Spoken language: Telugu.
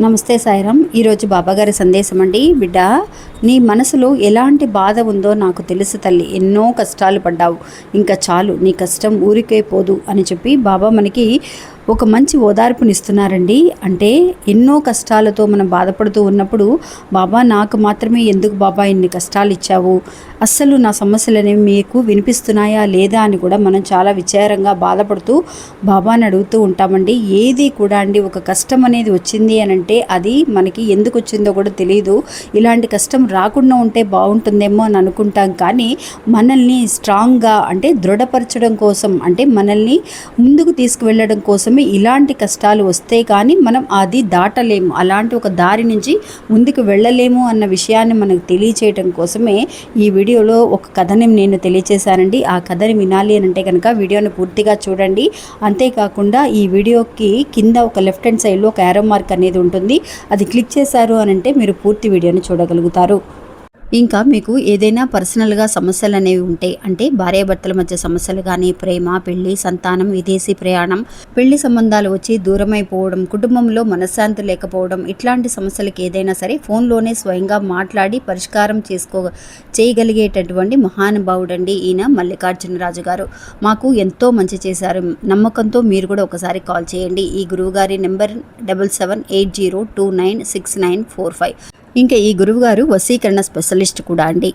నమస్తే సాయిరామ్. ఈరోజు బాబాగారి సందేశం అండి. బిడ్డ, నీ మనసులో ఎలాంటి బాధ ఉందో నాకు తెలుసు తల్లి. ఎన్నో కష్టాలు పడ్డావు, ఇంకా చాలు, నీ కష్టం ఊరికే పోదు అని చెప్పి బాబా మనకి ఒక మంచి ఓదార్పునిస్తున్నారండి. అంటే ఎన్నో కష్టాలతో మనం బాధపడుతూ ఉన్నప్పుడు బాబా నాకు మాత్రమే ఎందుకు బాబా ఇన్ని కష్టాలు ఇచ్చావు, అస్సలు నా సమస్యలు అనేవి మీకు వినిపిస్తున్నాయా లేదా అని కూడా మనం చాలా విచారంగా బాధపడుతూ బాబాని అడుగుతూ ఉంటామండి. ఏది కూడా అండి, ఒక కష్టం అనేది వచ్చింది అని అంటే అది మనకి ఎందుకు వచ్చిందో కూడా తెలియదు. ఇలాంటి కష్టం రాకుండా ఉంటే బాగుంటుందేమో అని అనుకుంటాం, కానీ మనల్ని స్ట్రాంగ్గా అంటే దృఢపరచడం కోసం, అంటే మనల్ని ముందుకు తీసుకువెళ్ళడం కోసమే ఇలాంటి కష్టాలు వస్తే కానీ మనం అది దాటలేము, అలాంటి ఒక దారి నుంచి ముందుకు వెళ్ళలేము అన్న విషయాన్ని మనకు తెలియచేయడం కోసమే ఈ వీడియోలో ఒక కథని నేను తెలియచేశానండి. ఆ కథని వినాలి అని అంటే కనుక వీడియోని పూర్తిగా చూడండి. అంతేకాకుండా ఈ వీడియోకి కింద ఒక లెఫ్ట్ హ్యాండ్ సైడ్లో ఒక యారో మార్క్ అనేది ఉంటుంది, అది క్లిక్ చేశారు అని అంటే మీరు పూర్తి వీడియోని చూడగలుగుతారు. ఇంకా మీకు ఏదైనా పర్సనల్గా సమస్యలు అనేవి ఉంటే, అంటే భార్యాభర్తల మధ్య సమస్యలు కానీ, ప్రేమ, పెళ్లి, సంతానం, విదేశీ ప్రయాణం, పెళ్లి సంబంధాలు వచ్చి దూరమైపోవడం, కుటుంబంలో మనశ్శాంతి లేకపోవడం, ఇట్లాంటి సమస్యలకి ఏదైనా సరే ఫోన్లోనే స్వయంగా మాట్లాడి పరిష్కారం చేయగలిగేటటువంటి మహానుభావుడండి ఈయన మల్లికార్జునరాజు గారు. మాకు ఎంతో మంచి చేశారు. నమ్మకంతో మీరు కూడా ఒకసారి కాల్ చేయండి. ఈ గురువుగారి నెంబర్ 7780296945. ఇంకా ఈ గురువుగారు వశీకరణ స్పెషలిస్ట్ కూడా అండి.